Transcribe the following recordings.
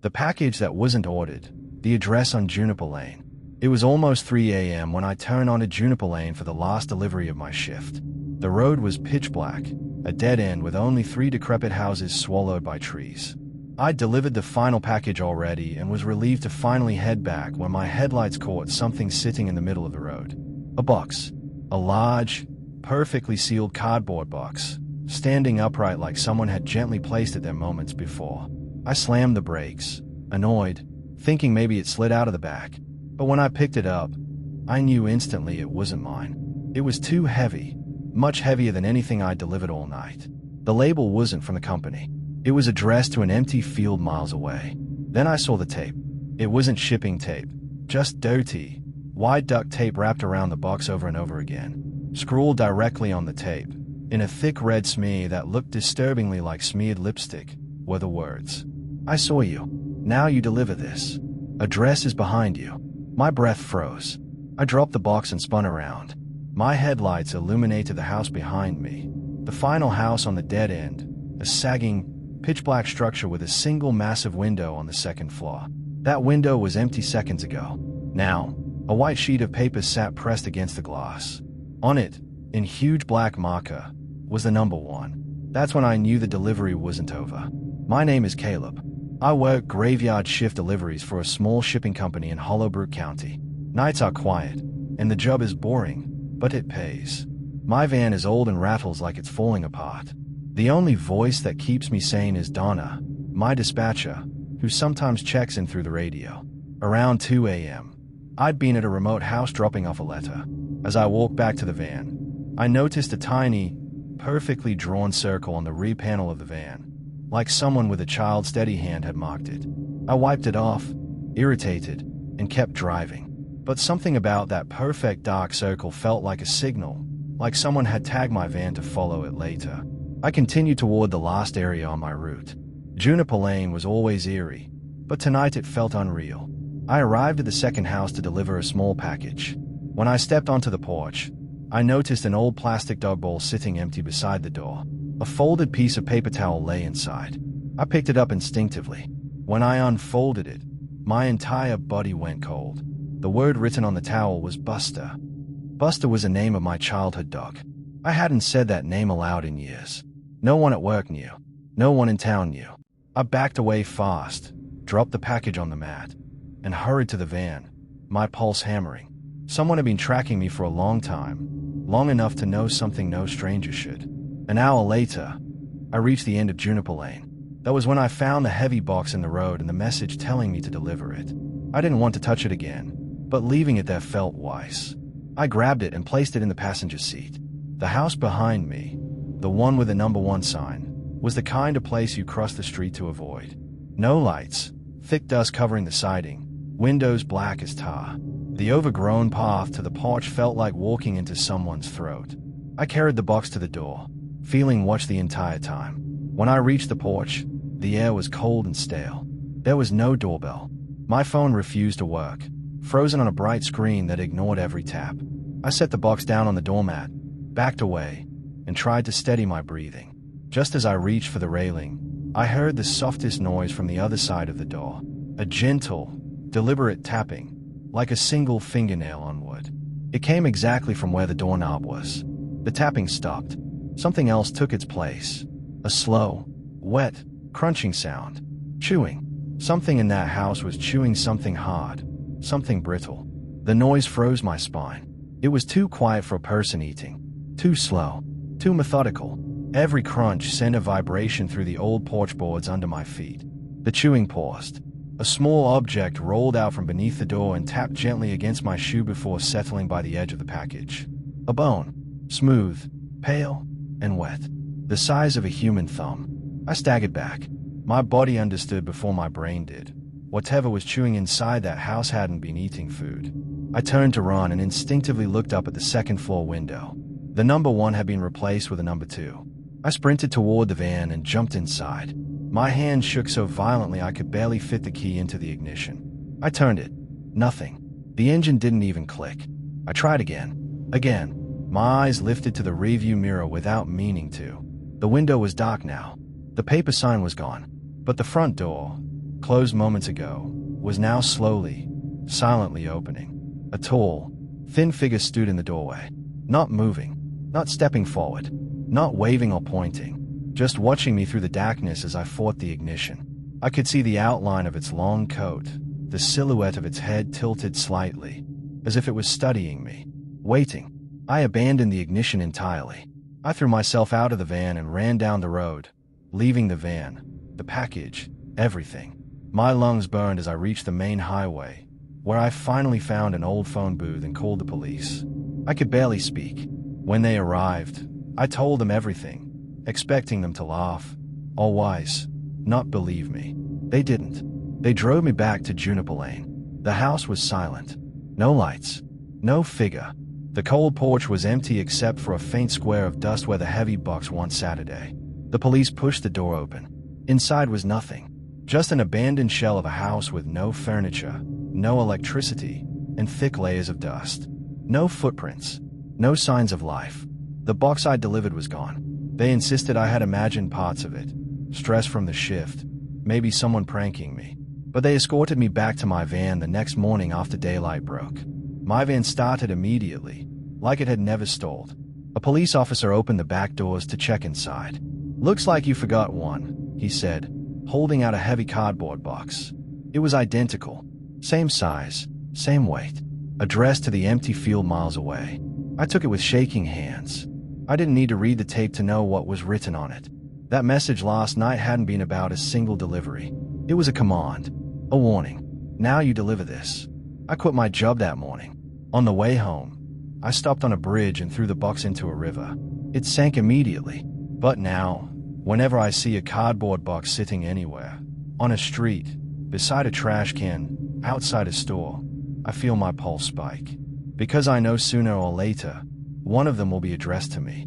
The package that wasn't ordered. The address on Juniper Lane. It was almost 3 a.m. when I turned onto Juniper Lane for the last delivery of my shift. The road was pitch black, a dead end with only 3 decrepit houses swallowed by trees. I'd delivered the final package already and was relieved to finally head back when my headlights caught something sitting in the middle of the road. A box. A large, perfectly sealed cardboard box, standing upright like someone had gently placed it there moments before. I slammed the brakes, annoyed, thinking maybe it slid out of the back. But when I picked it up, I knew instantly it wasn't mine. It was too heavy, much heavier than anything I'd delivered all night. The label wasn't from the company. It was addressed to an empty field miles away. Then I saw the tape. It wasn't shipping tape, just dirty, wide duct tape wrapped around the box over and over again. Scrawled directly on the tape, in a thick red smear that looked disturbingly like smeared lipstick, were the words, "I saw you. Now you deliver this. Address is behind you." My breath froze. I dropped the box and spun around. My headlights illuminated the house behind me. The final house on the dead end, a sagging, pitch-black structure with a single massive window on the second floor. That window was empty seconds ago. Now, a white sheet of paper sat pressed against the glass. On it, in huge black marker, was the number 1. That's when I knew the delivery wasn't over. My name is Caleb. I work graveyard shift deliveries for a small shipping company in Hollowbrook County. Nights are quiet, and the job is boring, but it pays. My van is old and rattles like it's falling apart. The only voice that keeps me sane is Donna, my dispatcher, who sometimes checks in through the radio. Around 2 a.m., I'd been at a remote house dropping off a letter. As I walked back to the van, I noticed a tiny, perfectly drawn circle on the rear panel of the van, like someone with a child's steady hand had marked it. I wiped it off, irritated, and kept driving. But something about that perfect dark circle felt like a signal, like someone had tagged my van to follow it later. I continued toward the last area on my route. Juniper Lane was always eerie, but tonight it felt unreal. I arrived at the second house to deliver a small package. When I stepped onto the porch, I noticed an old plastic dog bowl sitting empty beside the door. A folded piece of paper towel lay inside. I picked it up instinctively. When I unfolded it, my entire body went cold. The word written on the towel was Buster. Buster was the name of my childhood dog. I hadn't said that name aloud in years. No one at work knew. No one in town knew. I backed away fast, dropped the package on the mat, and hurried to the van, my pulse hammering. Someone had been tracking me for a long time, long enough to know something no stranger should. An hour later, I reached the end of Juniper Lane. That was when I found the heavy box in the road and the message telling me to deliver it. I didn't want to touch it again, but leaving it there felt wise. I grabbed it and placed it in the passenger seat. The house behind me, the one with the number 1 sign, was the kind of place you cross the street to avoid. No lights, thick dust covering the siding, windows black as tar. The overgrown path to the porch felt like walking into someone's throat. I carried the box to the door, feeling watched the entire time. When I reached the porch, the air was cold and stale. There was no doorbell. My phone refused to work, frozen on a bright screen that ignored every tap. I set the box down on the doormat, backed away, and tried to steady my breathing. Just as I reached for the railing, I heard the softest noise from the other side of the door. A gentle, deliberate tapping, like a single fingernail on wood. It came exactly from where the doorknob was. The tapping stopped. Something else took its place. A slow, wet, crunching sound. Chewing. Something in that house was chewing something hard, something brittle. The noise froze my spine. It was too quiet for a person eating. Too slow. Too methodical. Every crunch sent a vibration through the old porch boards under my feet. The chewing paused. A small object rolled out from beneath the door and tapped gently against my shoe before settling by the edge of the package. A bone. Smooth, pale, and wet. The size of a human thumb. I staggered back. My body understood before my brain did. Whatever was chewing inside that house hadn't been eating food. I turned to run and instinctively looked up at the second floor window. The number 1 had been replaced with a number 2. I sprinted toward the van and jumped inside. My hand shook so violently I could barely fit the key into the ignition. I turned it. Nothing. The engine didn't even click. I tried again. Again. My eyes lifted to the rearview mirror without meaning to. The window was dark now. The paper sign was gone. But the front door, closed moments ago, was now slowly, silently opening. A tall, thin figure stood in the doorway, not moving, not stepping forward, not waving or pointing, just watching me through the darkness as I fought the ignition. I could see the outline of its long coat, the silhouette of its head tilted slightly, as if it was studying me, waiting. I abandoned the ignition entirely. I threw myself out of the van and ran down the road, leaving the van, the package, everything. My lungs burned as I reached the main highway, where I finally found an old phone booth and called the police. I could barely speak. When they arrived, I told them everything, expecting them to laugh, all wise, not believe me. They didn't. They drove me back to Juniper Lane. The house was silent. No lights. No figure. The cold porch was empty except for a faint square of dust where the heavy box once Saturday. The police pushed the door open. Inside was nothing. Just an abandoned shell of a house with no furniture, no electricity, and thick layers of dust. No footprints. No signs of life. The box I delivered was gone. They insisted I had imagined parts of it. Stress from the shift. Maybe someone pranking me. But they escorted me back to my van the next morning after daylight broke. My van started immediately, like it had never stalled. A police officer opened the back doors to check inside. "Looks like you forgot one," he said, holding out a heavy cardboard box. It was identical. Same size, same weight. Addressed to the empty field miles away. I took it with shaking hands. I didn't need to read the tape to know what was written on it. That message last night hadn't been about a single delivery. It was a command, a warning. Now you deliver this. I quit my job that morning. On the way home, I stopped on a bridge and threw the box into a river. It sank immediately. But now, whenever I see a cardboard box sitting anywhere, on a street, beside a trash can, outside a store, I feel my pulse spike. Because I know sooner or later, one of them will be addressed to me.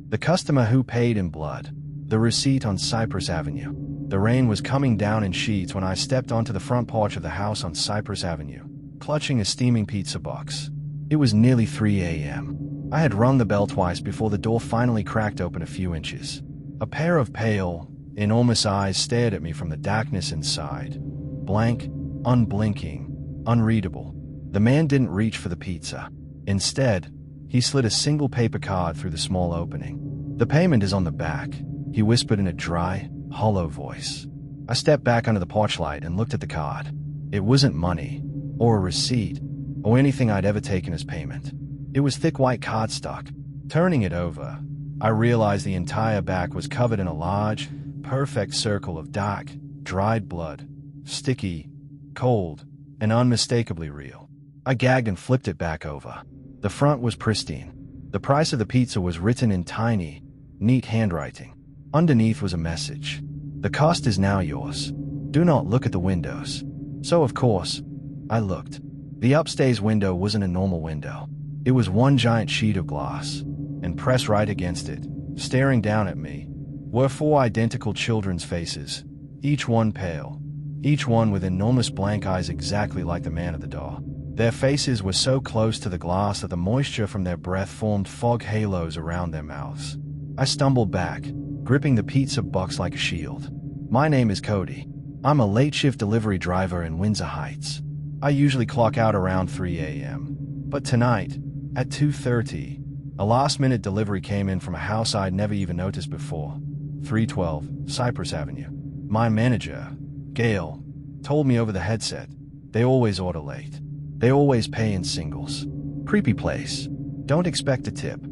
The customer who paid in blood. The receipt on Cypress Avenue. The rain was coming down in sheets when I stepped onto the front porch of the house on Cypress Avenue, clutching a steaming pizza box. It was nearly 3 a.m. I had rung the bell twice before the door finally cracked open a few inches. A pair of pale, enormous eyes stared at me from the darkness inside. Blank, unblinking, unreadable. The man didn't reach for the pizza. Instead, he slid a single paper card through the small opening. "The payment is on the back," he whispered in a dry, hollow voice. I stepped back under the porch light and looked at the card. It wasn't money, or a receipt, or anything I'd ever taken as payment. It was thick white cardstock. Turning it over, I realized the entire back was covered in a large, perfect circle of dark, dried blood. Sticky, cold, and unmistakably real. I gagged and flipped it back over. The front was pristine. The price of the pizza was written in tiny, neat handwriting. Underneath was a message. "The cost is now yours. Do not look at the windows." So of course, I looked. The upstairs window wasn't a normal window. It was one giant sheet of glass, and pressed right against it, staring down at me, were 4 identical children's faces, each one pale, each one with enormous blank eyes exactly like the man at the door. Their faces were so close to the glass that the moisture from their breath formed fog halos around their mouths. I stumbled back, gripping the pizza box like a shield. "My name is Cody. I'm a late shift delivery driver in Windsor Heights. I usually clock out around 3 a.m. But tonight, at 2:30, a last-minute delivery came in from a house I'd never even noticed before. 312 Cypress Avenue. My manager, Gail, told me over the headset, they always order late. They always pay in singles. Creepy place. Don't expect a tip.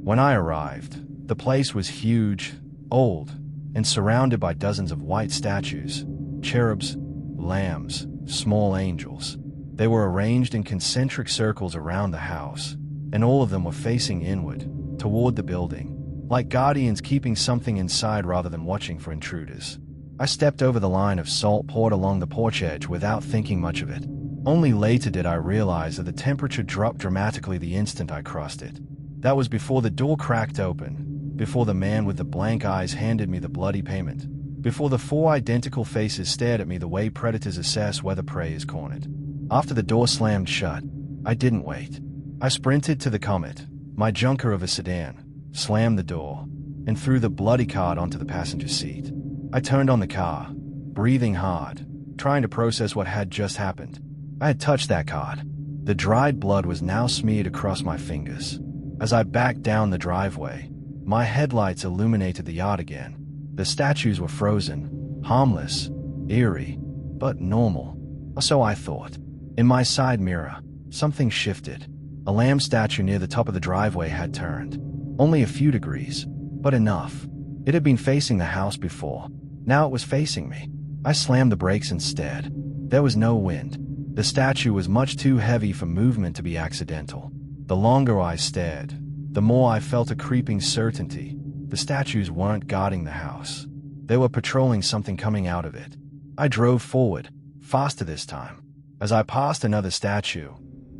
When I arrived, the place was huge, old, and surrounded by dozens of white statues, cherubs, lambs, small angels. They were arranged in concentric circles around the house, and all of them were facing inward, toward the building, like guardians keeping something inside rather than watching for intruders. I stepped over the line of salt poured along the porch edge without thinking much of it. Only later did I realize that the temperature dropped dramatically the instant I crossed it. That was before the door cracked open, before the man with the blank eyes handed me the bloody payment, before the 4 identical faces stared at me the way predators assess whether prey is cornered. After the door slammed shut, I didn't wait. I sprinted to the Comet, my junker of a sedan, slammed the door, and threw the bloody card onto the passenger seat. I turned on the car, breathing hard, trying to process what had just happened. I had touched that card. The dried blood was now smeared across my fingers. As I backed down the driveway, my headlights illuminated the yard again. The statues were frozen, harmless, eerie, but normal. Or so I thought. In my side mirror, something shifted. A lamb statue near the top of the driveway had turned. Only a few degrees, but enough. It had been facing the house before. Now it was facing me. I slammed the brakes instead. There was no wind. The statue was much too heavy for movement to be accidental. The longer I stared, the more I felt a creeping certainty. The statues weren't guarding the house. They were patrolling something coming out of it. I drove forward, faster this time. As I passed another statue,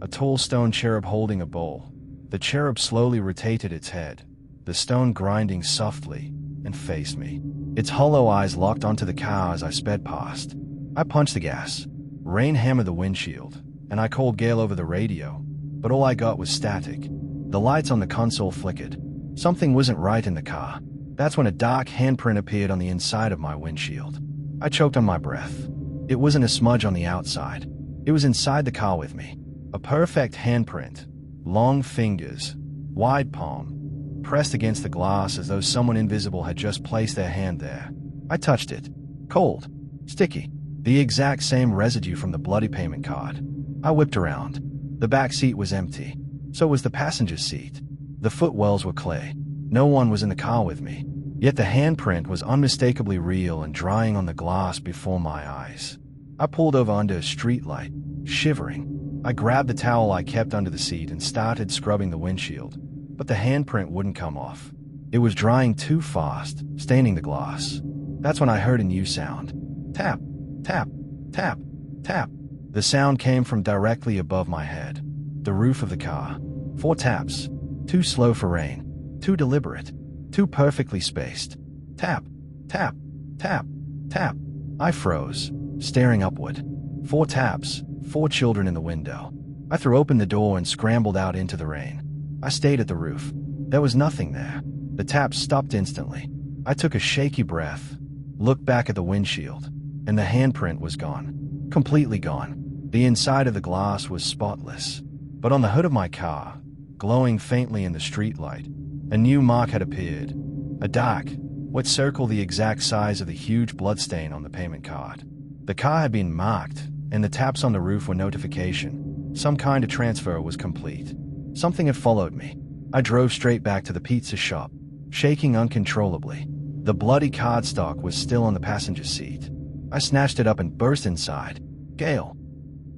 a tall stone cherub holding a bowl, the cherub slowly rotated its head, the stone grinding softly, and faced me. Its hollow eyes locked onto the car as I sped past. I punched the gas. Rain hammered the windshield, and I called Gail over the radio, but all I got was static. The lights on the console flickered. Something wasn't right in the car. That's when a dark handprint appeared on the inside of my windshield. I choked on my breath. It wasn't a smudge on the outside. It was inside the car with me. A perfect handprint. Long fingers, wide palm, pressed against the glass as though someone invisible had just placed their hand there. I touched it. Cold. Sticky. The exact same residue from the bloody payment card. I whipped around. The back seat was empty. So was the passenger seat. The footwells were clay. No one was in the car with me. Yet the handprint was unmistakably real and drying on the glass before my eyes. I pulled over under a streetlight, shivering. I grabbed the towel I kept under the seat and started scrubbing the windshield. But the handprint wouldn't come off. It was drying too fast, staining the glass. That's when I heard a new sound. Tap, tap, tap, tap. The sound came from directly above my head. The roof of the car. 4 taps. Too slow for rain. Too deliberate. Too perfectly spaced. Tap, tap, tap, tap. I froze, staring upward. 4 taps, 4 children in the window. I threw open the door and scrambled out into the rain. I stayed at the roof. There was nothing there. The taps stopped instantly. I took a shaky breath, looked back at the windshield, and the handprint was gone. Completely gone. The inside of the glass was spotless. But on the hood of my car, glowing faintly in the streetlight, a new mark had appeared. A dark, wet circle the exact size of the huge bloodstain on the payment card. The car had been marked, and the taps on the roof were notification. Some kind of transfer was complete. Something had followed me. I drove straight back to the pizza shop, shaking uncontrollably. The bloody cardstock was still on the passenger seat. I snatched it up and burst inside. Gail!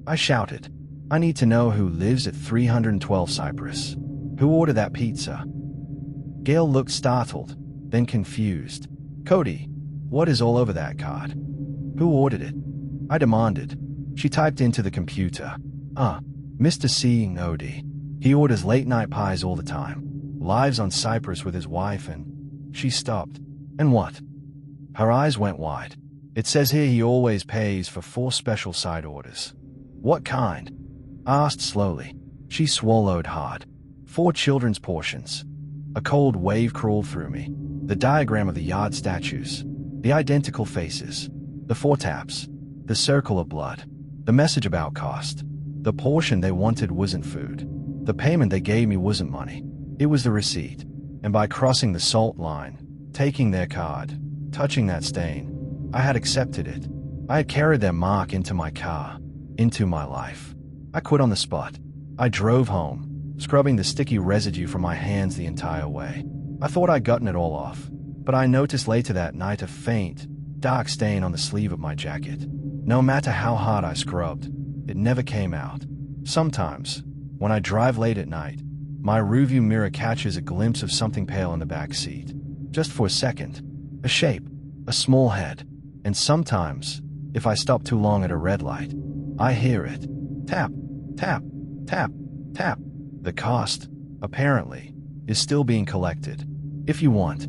I shouted. I need to know who lives at 312 Cypress. Who ordered that pizza? Gail looked startled, then confused. Cody, what is all over that card? Who ordered it? I demanded. She typed into the computer. Mr. C. Nodi. He orders late-night pies all the time. Lives on Cypress with his wife and... She stopped. And what? Her eyes went wide. It says here he always pays for 4 special side orders. What kind? I asked slowly. She swallowed hard. 4 children's portions. A cold wave crawled through me. The diagram of the yard statues. The identical faces. The 4 taps. The circle of blood. The message about cost. The portion they wanted wasn't food. The payment they gave me wasn't money. It was the receipt. And by crossing the salt line, taking their card, touching that stain, I had accepted it. I had carried their mark into my car, into my life. I quit on the spot. I drove home, scrubbing the sticky residue from my hands the entire way. I thought I'd gotten it all off, but I noticed later that night a faint, dark stain on the sleeve of my jacket. No matter how hard I scrubbed, it never came out. Sometimes, when I drive late at night, my rearview mirror catches a glimpse of something pale in the back seat. Just for a second. A shape. A small head. And sometimes, if I stop too long at a red light, I hear it. Tap, tap, tap, tap. The cost, apparently, is still being collected. If you want.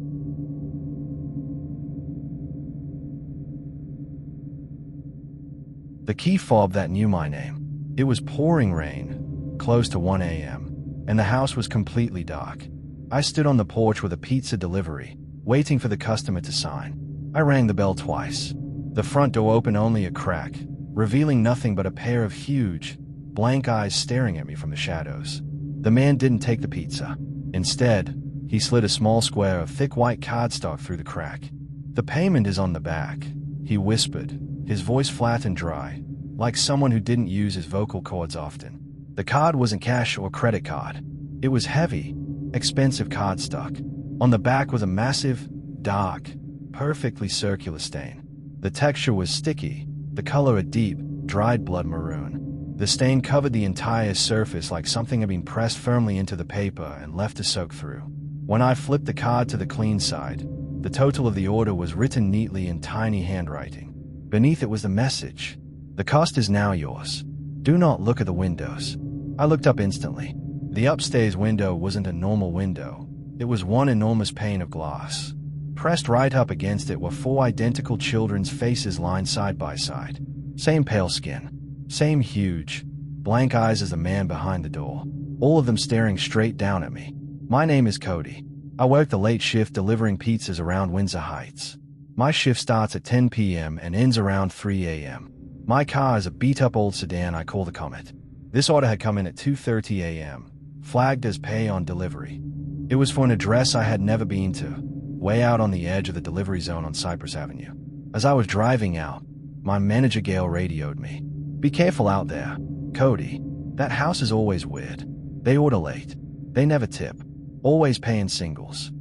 The key fob that knew my name. It was pouring rain, close to 1 a.m., and the house was completely dark. I stood on the porch with a pizza delivery, waiting for the customer to sign. I rang the bell twice. The front door opened only a crack, revealing nothing but a pair of huge, blank eyes staring at me from the shadows. The man didn't take the pizza. Instead, he slid a small square of thick white cardstock through the crack. "The payment is on the back," he whispered, his voice flat and dry, like someone who didn't use his vocal cords often. The card wasn't cash or credit card. It was heavy, expensive cardstock. On the back was a massive, dark, perfectly circular stain. The texture was sticky, the color a deep, dried blood maroon. The stain covered the entire surface like something had been pressed firmly into the paper and left to soak through. When I flipped the card to the clean side, the total of the order was written neatly in tiny handwriting. Beneath it was the message: "The cost is now yours. Do not look at the windows." I looked up instantly. The upstairs window wasn't a normal window. It was one enormous pane of glass. Pressed right up against it were 4 identical children's faces lined side by side. Same pale skin. Same huge, blank eyes as the man behind the door. All of them staring straight down at me. "My name is Cody. I work the late shift delivering pizzas around Windsor Heights. My shift starts at 10 p.m. and ends around 3 a.m. My car is a beat-up old sedan I call the Comet. This order had come in at 2:30 a.m., flagged as pay on delivery. It was for an address I had never been to, way out on the edge of the delivery zone on Cypress Avenue. As I was driving out, my manager Gail radioed me. "Be careful out there, Cody. That house is always weird. They order late. They never tip. Always pay in singles."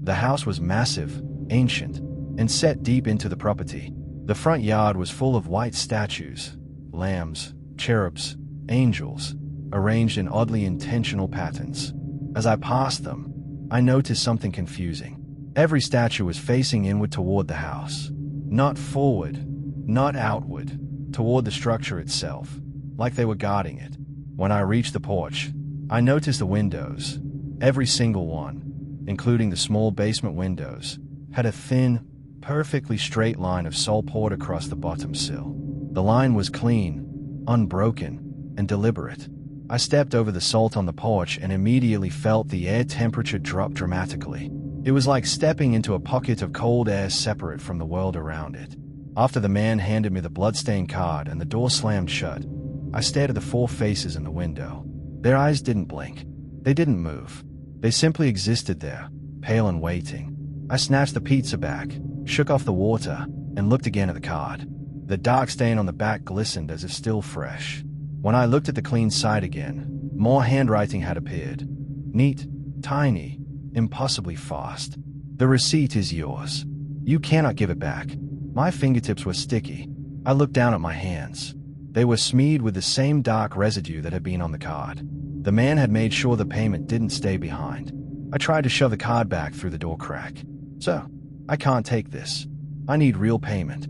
The house was massive, ancient, and set deep into the property. The front yard was full of white statues, lambs, cherubs, angels, arranged in oddly intentional patterns. As I passed them, I noticed something confusing. Every statue was facing inward toward the house. Not forward, not outward, toward the structure itself, like they were guarding it. When I reached the porch, I noticed the windows, every single one, including the small basement windows, had a thin, perfectly straight line of salt poured across the bottom sill. The line was clean, unbroken, and deliberate. I stepped over the salt on the porch and immediately felt the air temperature drop dramatically. It was like stepping into a pocket of cold air separate from the world around it. After the man handed me the bloodstained card and the door slammed shut, I stared at the 4 faces in the window. Their eyes didn't blink. They didn't move. They simply existed there, pale and waiting. I snatched the pizza back, shook off the water, and looked again at the card. The dark stain on the back glistened as if still fresh. When I looked at the clean side again, more handwriting had appeared. Neat, tiny, impossibly fast. "The receipt is yours. You cannot give it back." My fingertips were sticky. I looked down at my hands. They were smeared with the same dark residue that had been on the card. The man had made sure the payment didn't stay behind. I tried to shove the card back through the door crack. "Sir, I can't take this. I need real payment."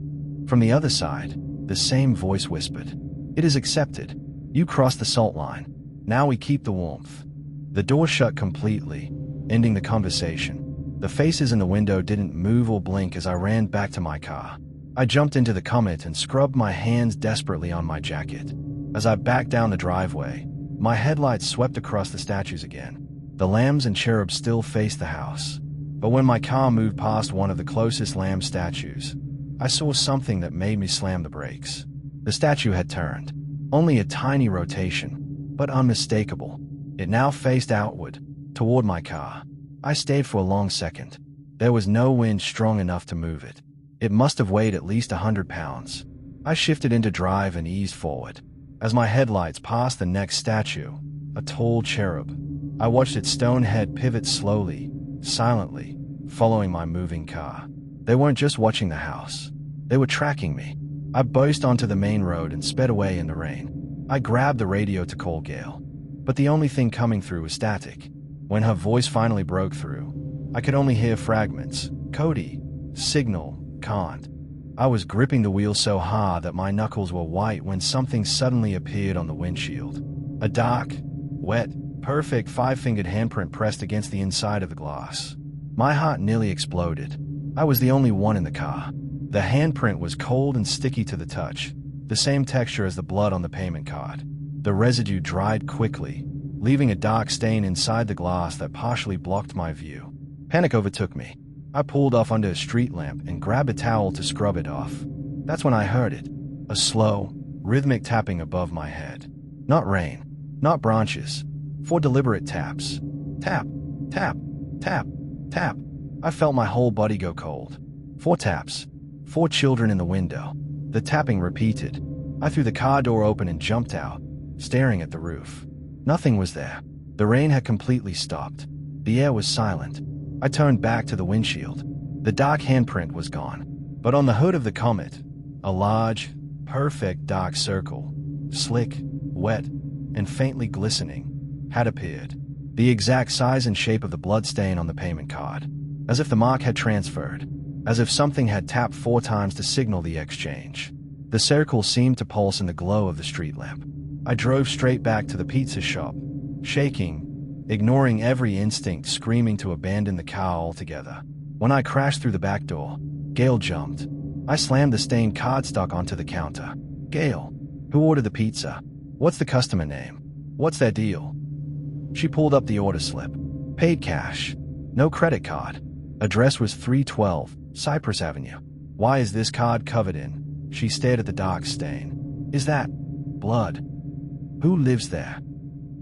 From the other side, the same voice whispered, "It is accepted. You crossed the salt line. Now we keep the warmth." The door shut completely, ending the conversation. The faces in the window didn't move or blink as I ran back to my car. I jumped into the Comet and scrubbed my hands desperately on my jacket. As I backed down the driveway, my headlights swept across the statues again. The lambs and cherubs still faced the house. But when my car moved past one of the closest lamb statues, I saw something that made me slam the brakes. The statue had turned. Only a tiny rotation, but unmistakable. It now faced outward, toward my car. I stayed for a long second. There was no wind strong enough to move it. It must have weighed at least 100 pounds. I shifted into drive and eased forward. As my headlights passed the next statue, a tall cherub, I watched its stone head pivot slowly, silently, following my moving car. They weren't just watching the house. They were tracking me. I burst onto the main road and sped away in the rain. I grabbed the radio to call Gail, but the only thing coming through was static. When her voice finally broke through, I could only hear fragments. "Cody, signal, can't." I was gripping the wheel so hard that my knuckles were white when something suddenly appeared on the windshield. A dark, wet, perfect 5-fingered handprint pressed against the inside of the glass. My heart nearly exploded. I was the only one in the car. The handprint was cold and sticky to the touch, the same texture as the blood on the payment card. The residue dried quickly, leaving a dark stain inside the glass that partially blocked my view. Panic overtook me. I pulled off under a street lamp and grabbed a towel to scrub it off. That's when I heard it. A slow, rhythmic tapping above my head. Not rain, not branches. 4 deliberate taps. Tap, tap, tap, tap. I felt my whole body go cold. 4 taps. 4 children in the window. The tapping repeated. I threw the car door open and jumped out, staring at the roof. Nothing was there. The rain had completely stopped. The air was silent. I turned back to the windshield. The dark handprint was gone. But on the hood of the Comet, a large, perfect dark circle, slick, wet, and faintly glistening, had appeared. The exact size and shape of the bloodstain on the payment card. As if the mark had transferred. As if something had tapped 4 times to signal the exchange. The circle seemed to pulse in the glow of the street lamp. I drove straight back to the pizza shop, shaking, ignoring every instinct screaming to abandon the car altogether. When I crashed through the back door, Gail jumped. I slammed the stained cardstock onto the counter. Gail, who ordered the pizza? What's the customer name? What's their deal? She pulled up the order slip. Paid cash. No credit card. Address was 312 Cypress Avenue. Why is this card covered in? She stared at the dark stain. Is that blood? Who lives there?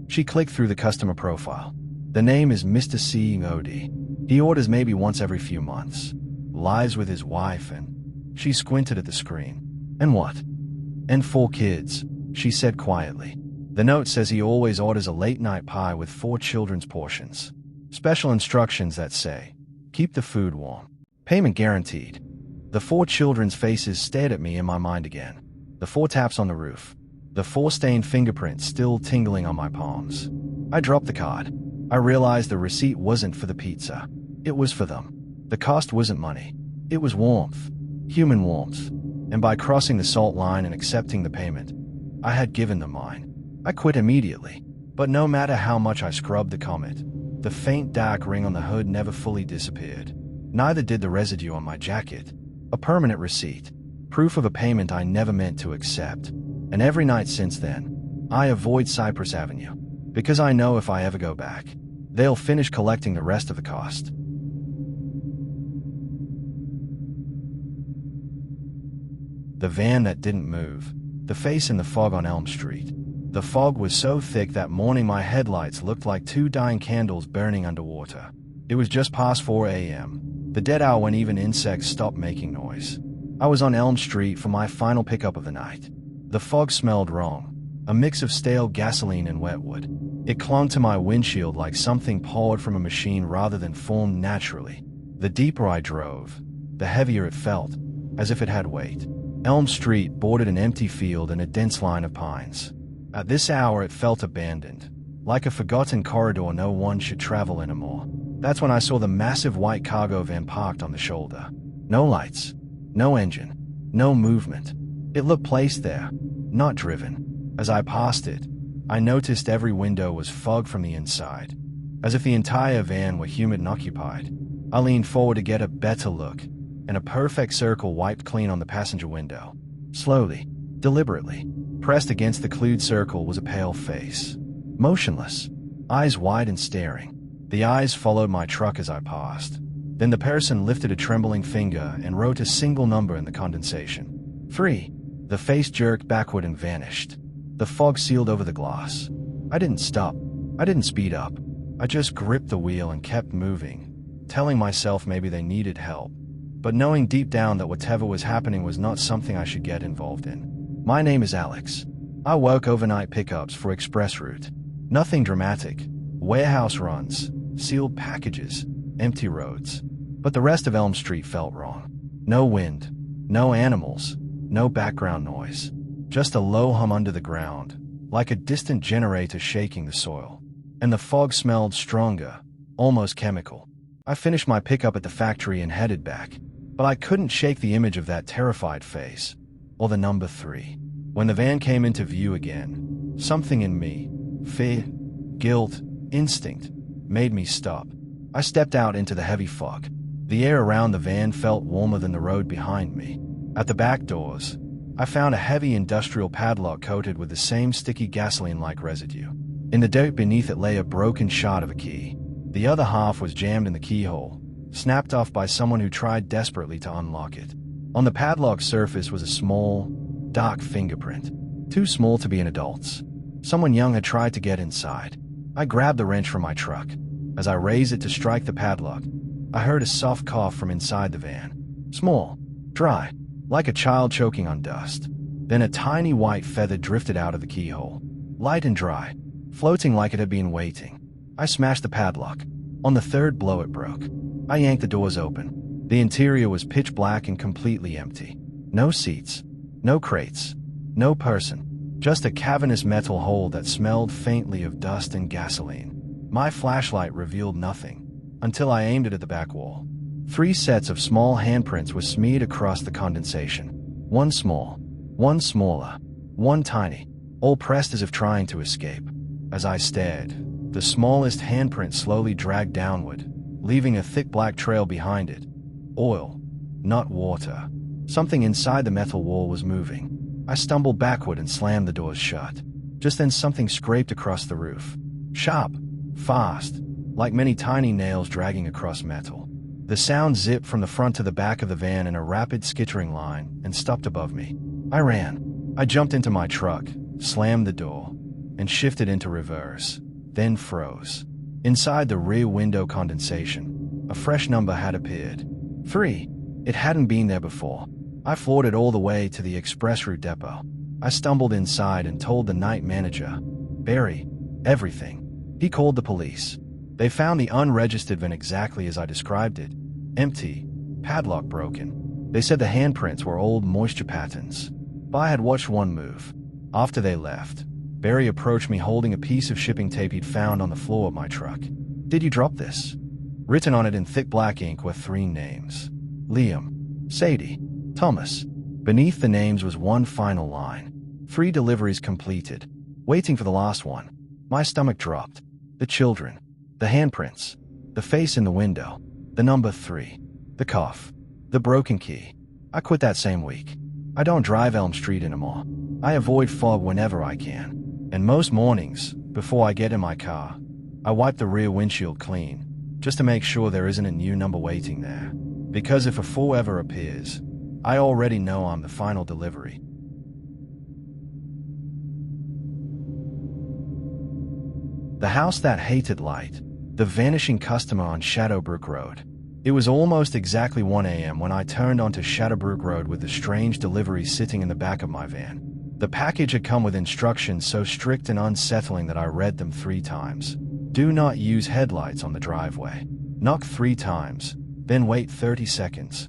She clicked through the customer profile. The name is Mr. C.O.D. He orders maybe once every few months. Lives with his wife and... She squinted at the screen. And what? And 4 kids, she said quietly. The note says he always orders a late-night pie with 4 children's portions. Special instructions that say, keep the food warm. Payment guaranteed. The 4 children's faces stared at me in my mind again. The 4 taps on the roof. The 4 stained fingerprints still tingling on my palms. I dropped the card. I realized the receipt wasn't for the pizza. It was for them. The cost wasn't money. It was warmth. Human warmth. And by crossing the salt line and accepting the payment, I had given them mine. I quit immediately. But no matter how much I scrubbed the Comet, the faint dark ring on the hood never fully disappeared. Neither did the residue on my jacket. A permanent receipt. Proof of a payment I never meant to accept. And every night since then, I avoid Cypress Avenue. Because I know if I ever go back, they'll finish collecting the rest of the cost. The van that didn't move. The face in the fog on Elm Street. The fog was so thick that morning my headlights looked like 2 dying candles burning underwater. It was just past 4 a.m. The dead hour when even insects stopped making noise. I was on Elm Street for my final pickup of the night. The fog smelled wrong. A mix of stale gasoline and wetwood. It clung to my windshield like something poured from a machine rather than formed naturally. The deeper I drove, the heavier it felt, as if it had weight. Elm Street bordered an empty field and a dense line of pines. At this hour it felt abandoned, like a forgotten corridor no one should travel anymore. That's when I saw the massive white cargo van parked on the shoulder. No lights, no engine, no movement. It looked placed there, not driven. As I passed it, I noticed every window was fogged from the inside, as if the entire van were humid and occupied. I leaned forward to get a better look, and a perfect circle wiped clean on the passenger window. Slowly, deliberately, pressed against the clued circle was a pale face. Motionless, eyes wide and staring. The eyes followed my truck as I passed. Then the person lifted a trembling finger and wrote a single number in the condensation. 3. The face jerked backward and vanished. The fog sealed over the glass. I didn't stop. I didn't speed up. I just gripped the wheel and kept moving, telling myself maybe they needed help, but knowing deep down that whatever was happening was not something I should get involved in. My name is Alex. I work overnight pickups for Express Route. Nothing dramatic. Warehouse runs, sealed packages, empty roads. But the rest of Elm Street felt wrong. No wind, no animals, no background noise. Just a low hum under the ground, like a distant generator shaking the soil. And the fog smelled stronger, almost chemical. I finished my pickup at the factory and headed back, but I couldn't shake the image of that terrified face, or the number 3. When the van came into view again, something in me, fear, guilt, instinct, made me stop. I stepped out into the heavy fog. The air around the van felt warmer than the road behind me. At the back doors, I found a heavy industrial padlock coated with the same sticky gasoline-like residue. In the dirt beneath it lay a broken shard of a key. The other half was jammed in the keyhole, snapped off by someone who tried desperately to unlock it. On the padlock surface was a small, dark fingerprint, too small to be an adult's. Someone young had tried to get inside. I grabbed the wrench from my truck. As I raised it to strike the padlock, I heard a soft cough from inside the van. Small, dry, like a child choking on dust. Then a tiny white feather drifted out of the keyhole, light and dry, floating like it had been waiting. I smashed the padlock. On the third blow it broke. I yanked the doors open. The interior was pitch black and completely empty. No seats, no crates, no person. Just a cavernous metal hole that smelled faintly of dust and gasoline. My flashlight revealed nothing, until I aimed it at the back wall. 3 sets of small handprints were smeared across the condensation. One small, one smaller, one tiny, all pressed as if trying to escape. As I stared, the smallest handprint slowly dragged downward, leaving a thick black trail behind it. Oil, not water. Something inside the metal wall was moving. I stumbled backward and slammed the doors shut. Just then something scraped across the roof. Sharp, fast, like many tiny nails dragging across metal. The sound zipped from the front to the back of the van in a rapid skittering line and stopped above me. I ran. I jumped into my truck, slammed the door, and shifted into reverse, then froze. Inside the rear window condensation, a fresh number had appeared. 3. It hadn't been there before. I floored it all the way to the express route depot. I stumbled inside and told the night manager, Barry, everything. He called the police. They found the unregistered van exactly as I described it. Empty, padlock broken. They said the handprints were old moisture patterns. But I had watched one move. After they left, Barry approached me holding a piece of shipping tape he'd found on the floor of my truck. Did you drop this? Written on it in thick black ink were 3 names. Liam, Sadie, Thomas. Beneath the names was one final line. 3 deliveries completed. Waiting for the last one. My stomach dropped. The children. The handprints. The face in the window. The number 3. The cough. The broken key. I quit that same week. I don't drive Elm Street anymore. I avoid fog whenever I can. And most mornings, before I get in my car, I wipe the rear windshield clean, just to make sure there isn't a new number waiting there. Because if a 4 ever appears, I already know I'm the final delivery. The house that hated light. The vanishing customer on Shadowbrook Road. It was almost exactly 1 a.m. when I turned onto Shadowbrook Road with the strange delivery sitting in the back of my van. The package had come with instructions so strict and unsettling that I read them 3 times. Do not use headlights on the driveway. Knock 3 times, then wait 30 seconds.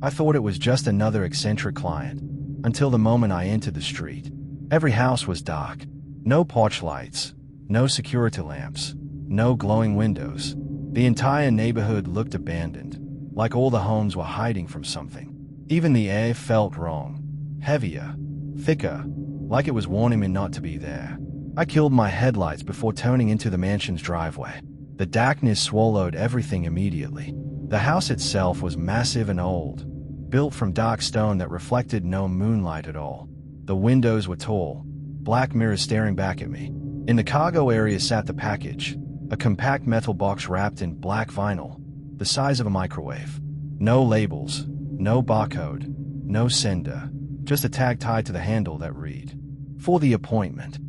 I thought it was just another eccentric client, until the moment I entered the street. Every house was dark. No porch lights, no security lamps, no glowing windows. The entire neighborhood looked abandoned, like all the homes were hiding from something. Even the air felt wrong. Heavier, thicker, like it was warning me not to be there. I killed my headlights before turning into the mansion's driveway. The darkness swallowed everything immediately. The house itself was massive and old, built from dark stone that reflected no moonlight at all. The windows were tall, black mirrors staring back at me. In the cargo area sat the package, a compact metal box wrapped in black vinyl, the size of a microwave. No labels, no barcode, no sender, just a tag tied to the handle that read, "For the appointment."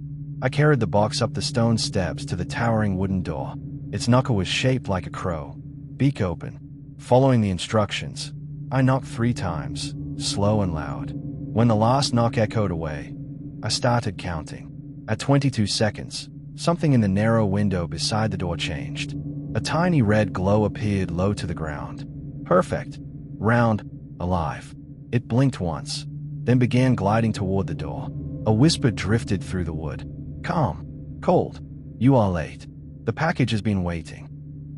I carried the box up the stone steps to the towering wooden door. Its knuckle was shaped like a crow, beak open. Following the instructions, I knocked 3 times, slow and loud. When the last knock echoed away, I started counting. At 22 seconds, something in the narrow window beside the door changed. A tiny red glow appeared low to the ground. Perfect. Round. Alive. It blinked once, then began gliding toward the door. A whisper drifted through the wood. Calm. Cold. You are late. The package has been waiting.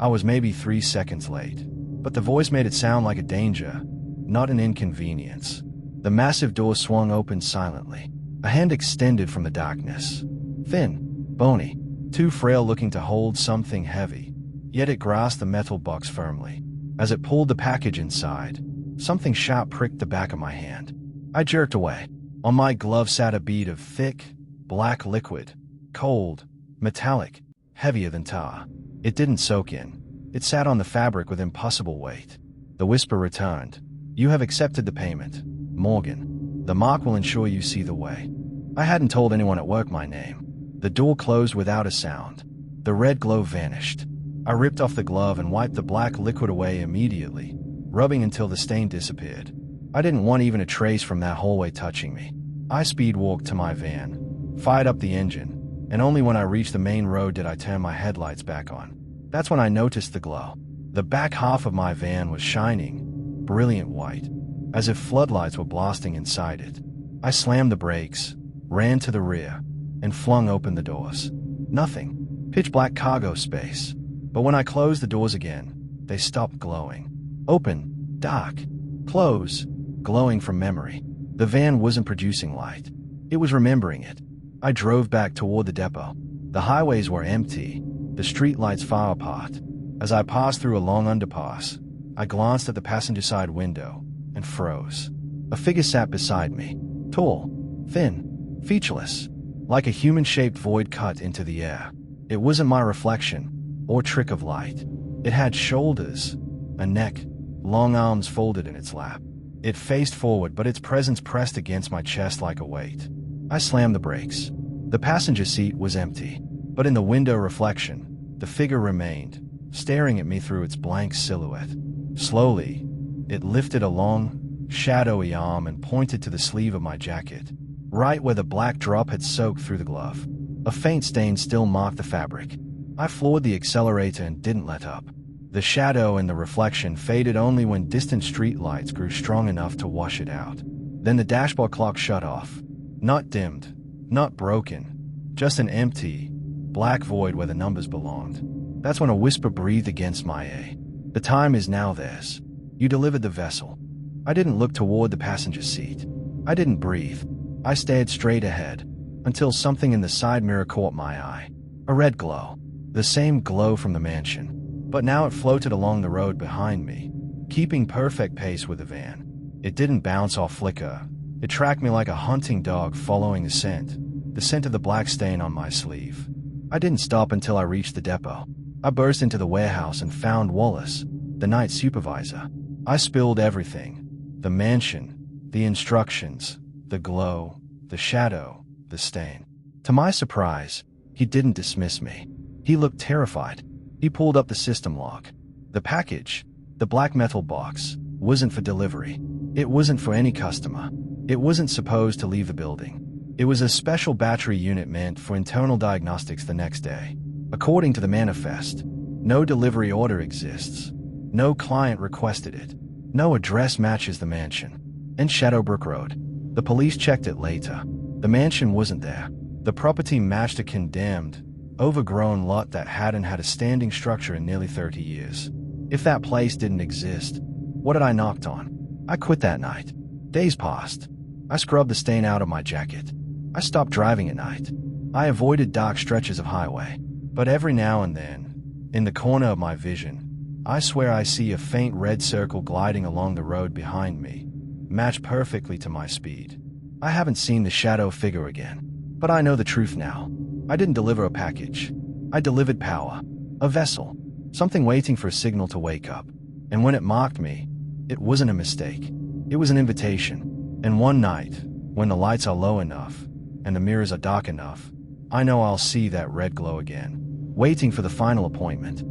I was maybe 3 seconds late, but the voice made it sound like a danger, not an inconvenience. The massive door swung open silently. A hand extended from the darkness. Thin, bony, too frail looking to hold something heavy, yet it grasped the metal box firmly. As it pulled the package inside, something sharp pricked the back of my hand. I jerked away. On my glove sat a bead of thick, black liquid, cold, metallic, heavier than tar. It didn't soak in. It sat on the fabric with impossible weight. The whisper returned. "You have accepted the payment, Morgan. The mark will ensure you see the way." I hadn't told anyone at work my name. The door closed without a sound. The red glow vanished. I ripped off the glove and wiped the black liquid away immediately, rubbing until the stain disappeared. I didn't want even a trace from that hallway touching me. I speed-walked to my van, fired up the engine, and only when I reached the main road did I turn my headlights back on. That's when I noticed the glow. The back half of my van was shining, brilliant white, as if floodlights were blasting inside it. I slammed the brakes, ran to the rear, and flung open the doors. Nothing. Pitch black cargo space. But when I closed the doors again, they stopped glowing. Open, dark, close, glowing from memory. The van wasn't producing light. It was remembering it. I drove back toward the depot. The highways were empty, the streetlights far apart. As I passed through a long underpass, I glanced at the passenger side window and froze. A figure sat beside me, tall, thin, featureless, like a human-shaped void cut into the air. It wasn't my reflection or trick of light. It had shoulders, a neck, long arms folded in its lap. It faced forward, but its presence pressed against my chest like a weight. I slammed the brakes. The passenger seat was empty, but in the window reflection, the figure remained, staring at me through its blank silhouette. Slowly, it lifted a long, shadowy arm and pointed to the sleeve of my jacket, right where the black drop had soaked through the glove. A faint stain still marked the fabric. I floored the accelerator and didn't let up. The shadow and the reflection faded only when distant streetlights grew strong enough to wash it out. Then the dashboard clock shut off. Not dimmed, not broken, just an empty, black void where the numbers belonged. That's when a whisper breathed against my ear. "The time is now theirs. You delivered the vessel." I didn't look toward the passenger seat. I didn't breathe. I stared straight ahead, until something in the side mirror caught my eye. A red glow. The same glow from the mansion. But now it floated along the road behind me, keeping perfect pace with the van. It didn't bounce or flicker. It tracked me like a hunting dog following the scent of the black stain on my sleeve. I didn't stop until I reached the depot. I burst into the warehouse and found Wallace, the night supervisor. I spilled everything. The mansion, the instructions, the glow, the shadow, the stain. To my surprise, he didn't dismiss me. He looked terrified. He pulled up the system log. The package, the black metal box, wasn't for delivery. It wasn't for any customer. It wasn't supposed to leave the building. It was a special battery unit meant for internal diagnostics the next day. According to the manifest, no delivery order exists. No client requested it. No address matches the mansion. And Shadowbrook Road. The police checked it later. The mansion wasn't there. The property matched a condemned, overgrown lot that hadn't had a standing structure in nearly 30 years. If that place didn't exist, what had I knocked on? I quit that night. Days passed. I scrubbed the stain out of my jacket. I stopped driving at night. I avoided dark stretches of highway. But every now and then, in the corner of my vision, I swear I see a faint red circle gliding along the road behind me, matched perfectly to my speed. I haven't seen the shadow figure again. But I know the truth now. I didn't deliver a package. I delivered power. A vessel. Something waiting for a signal to wake up. And when it marked me, it wasn't a mistake. It was an invitation. And one night, when the lights are low enough, and the mirrors are dark enough, I know I'll see that red glow again, waiting for the final appointment.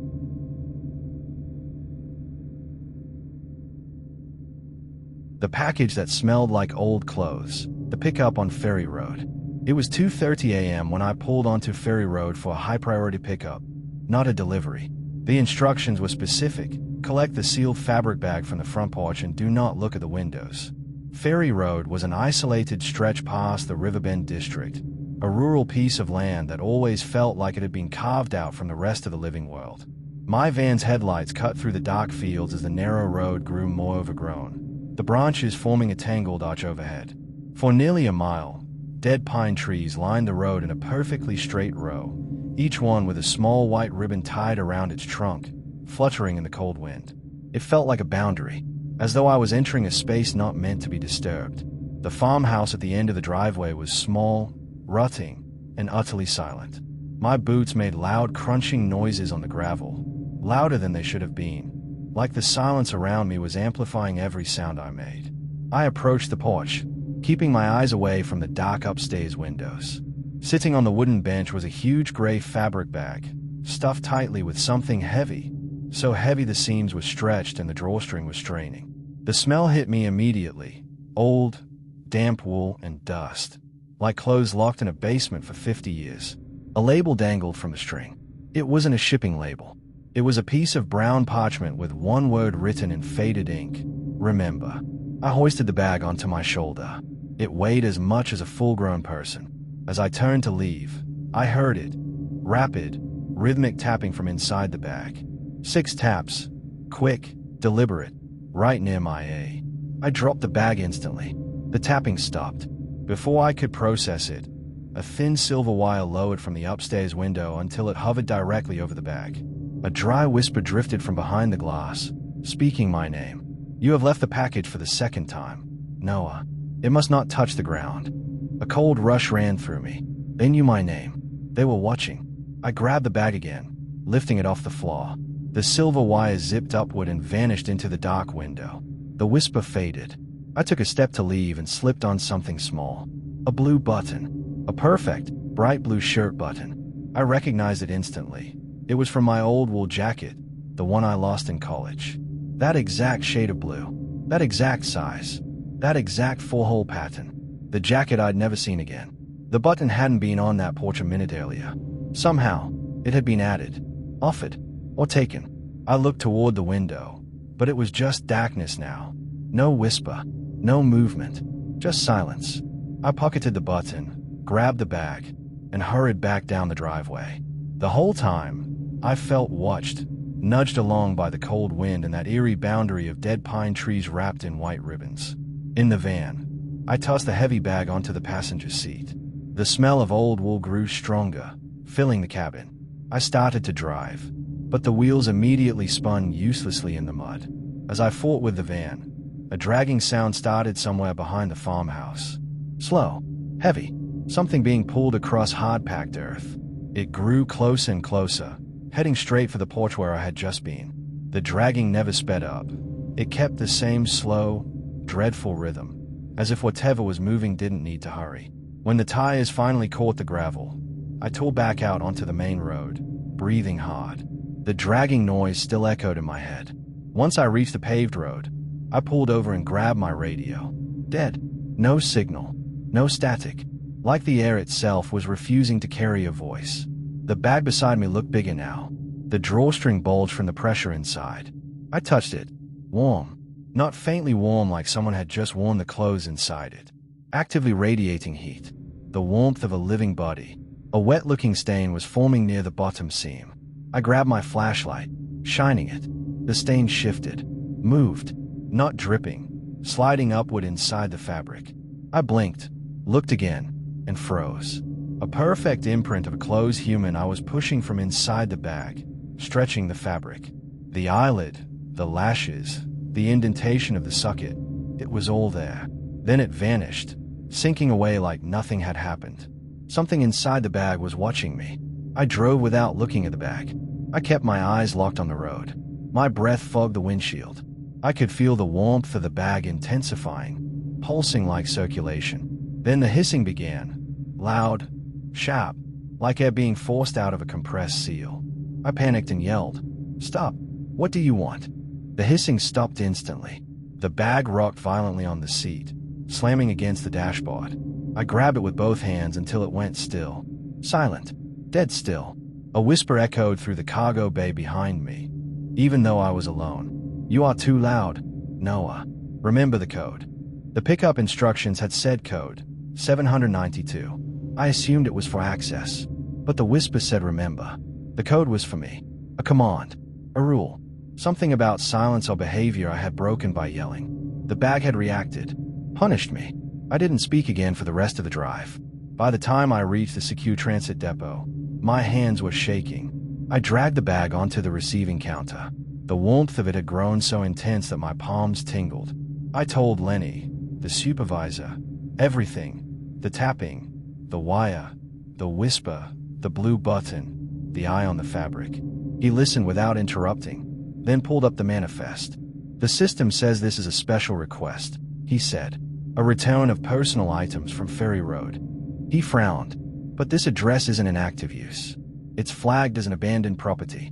The package that smelled like old clothes. The pickup on Ferry Road. It was 2:30 a.m. when I pulled onto Ferry Road for a high-priority pickup, not a delivery. The instructions were specific. Collect the sealed fabric bag from the front porch and do not look at the windows. Ferry Road was an isolated stretch past the Riverbend district, a rural piece of land that always felt like it had been carved out from the rest of the living world. My van's headlights cut through the dark fields as the narrow road grew more overgrown, the branches forming a tangled arch overhead. For nearly a mile, dead pine trees lined the road in a perfectly straight row, each one with a small white ribbon tied around its trunk, fluttering in the cold wind. It felt like a boundary, as though I was entering a space not meant to be disturbed. The farmhouse at the end of the driveway was small, rutting, and utterly silent. My boots made loud crunching noises on the gravel, louder than they should have been, like the silence around me was amplifying every sound I made. I approached the porch, keeping my eyes away from the dark upstairs windows. Sitting on the wooden bench was a huge gray fabric bag, stuffed tightly with something heavy, so heavy the seams were stretched and the drawstring was straining. The smell hit me immediately. Old, damp wool and dust, like clothes locked in a basement for 50 years. A label dangled from the string. It wasn't a shipping label. It was a piece of brown parchment with one word written in faded ink: remember. I hoisted the bag onto my shoulder. It weighed as much as a full-grown person. As I turned to leave, I heard it. Rapid, rhythmic tapping from inside the bag. 6 taps. Quick, deliberate, right near my A. I dropped the bag instantly. The tapping stopped. Before I could process it, a thin silver wire lowered from the upstairs window until it hovered directly over the bag. A dry whisper drifted from behind the glass, speaking my name. You have left the package for the second time, Noah. It must not touch the ground. A cold rush ran through me. They knew my name. They were watching. I grabbed the bag again, lifting it off the floor. The silver wire zipped upward and vanished into the dark window. The whisper faded. I took a step to leave and slipped on something small. A blue button. A perfect, bright blue shirt button. I recognized it instantly. It was from my old wool jacket, the one I lost in college. That exact shade of blue. That exact size. That exact 4-hole pattern. The jacket I'd never seen again. The button hadn't been on that porch a minute earlier. Somehow, it had been added, offered, or taken. I looked toward the window, but it was just darkness now. No whisper, no movement, just silence. I pocketed the button, grabbed the bag, and hurried back down the driveway. The whole time, I felt watched, nudged along by the cold wind and that eerie boundary of dead pine trees wrapped in white ribbons. In the van, I tossed the heavy bag onto the passenger seat. The smell of old wool grew stronger, filling the cabin. I started to drive, but the wheels immediately spun uselessly in the mud. As I fought with the van, a dragging sound started somewhere behind the farmhouse. Slow, heavy, something being pulled across hard-packed earth. It grew closer and closer, heading straight for the porch where I had just been. The dragging never sped up. It kept the same slow, dreadful rhythm, as if whatever was moving didn't need to hurry. When the tires finally caught the gravel, I tore back out onto the main road, breathing hard. The dragging noise still echoed in my head. Once I reached the paved road, I pulled over and grabbed my radio. Dead. No signal. No static. Like the air itself was refusing to carry a voice. The bag beside me looked bigger now. The drawstring bulged from the pressure inside. I touched it. Warm. Not faintly warm like someone had just worn the clothes inside it. Actively radiating heat. The warmth of a living body. A wet-looking stain was forming near the bottom seam. I grabbed my flashlight, shining it. The stain shifted. Moved. Not dripping. Sliding upward inside the fabric. I blinked. Looked again. And froze. A perfect imprint of a closed human I was pushing from inside the bag, stretching the fabric. The eyelid, the lashes, the indentation of the socket, it was all there. Then it vanished, sinking away like nothing had happened. Something inside the bag was watching me. I drove without looking at the bag. I kept my eyes locked on the road. My breath fogged the windshield. I could feel the warmth of the bag intensifying, pulsing like circulation. Then the hissing began. Loud, sharp, like air being forced out of a compressed seal. I panicked and yelled, "Stop! What do you want?" The hissing stopped instantly. The bag rocked violently on the seat, slamming against the dashboard. I grabbed it with both hands until it went still. Silent. Dead still. A whisper echoed through the cargo bay behind me, even though I was alone. "You are too loud, Noah. Remember the code." The pickup instructions had said code 792. I assumed it was for access, but the whisper said remember. The code was for me. A command. A rule. Something about silence or behavior I had broken by yelling. The bag had reacted. Punished me. I didn't speak again for the rest of the drive. By the time I reached the secure transit depot, my hands were shaking. I dragged the bag onto the receiving counter. The warmth of it had grown so intense that my palms tingled. I told Lenny, the supervisor, everything. The tapping, the wire, the whisper, the blue button, the eye on the fabric. He listened without interrupting, then pulled up the manifest. "The system says this is a special request," he said. "A return of personal items from Ferry Road." He frowned. "But this address isn't in active use. It's flagged as an abandoned property."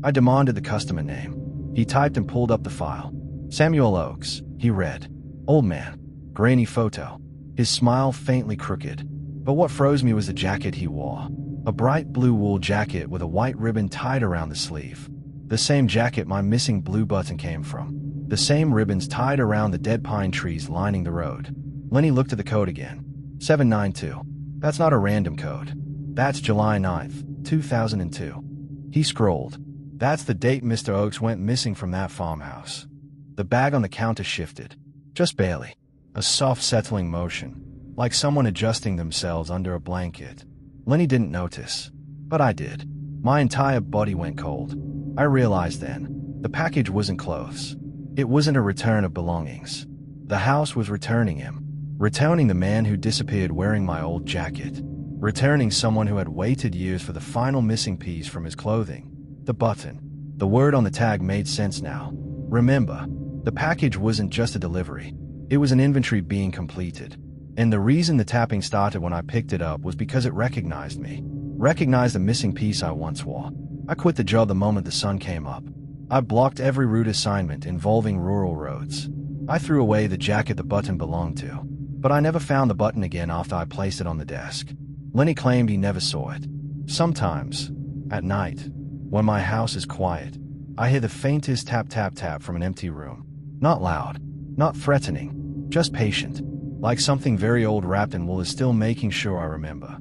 I demanded the customer name. He typed and pulled up the file. "Samuel Oakes," he read. "Old man. Grainy photo." His smile faintly crooked. But what froze me was the jacket he wore. A bright blue wool jacket with a white ribbon tied around the sleeve. The same jacket my missing blue button came from. The same ribbons tied around the dead pine trees lining the road. Lenny looked at the code again. 792. That's not a random code. That's July 9th, 2002. He scrolled. That's the date Mr. Oakes went missing from that farmhouse. The bag on the counter shifted. Just barely. A soft settling motion, like someone adjusting themselves under a blanket. Lenny didn't notice, but I did. My entire body went cold. I realized then, the package wasn't clothes. It wasn't a return of belongings. The house was returning him. Returning the man who disappeared wearing my old jacket. Returning someone who had waited years for the final missing piece from his clothing. The button. The word on the tag made sense now. Remember, the package wasn't just a delivery. It was an inventory being completed. And the reason the tapping started when I picked it up was because it recognized me. Recognized the missing piece I once wore. I quit the job the moment the sun came up. I blocked every route assignment involving rural roads. I threw away the jacket the button belonged to. But I never found the button again after I placed it on the desk. Lenny claimed he never saw it. Sometimes, at night, when my house is quiet, I hear the faintest tap tap tap from an empty room. Not loud, not threatening, just patient, like something very old wrapped in wool is still making sure I remember.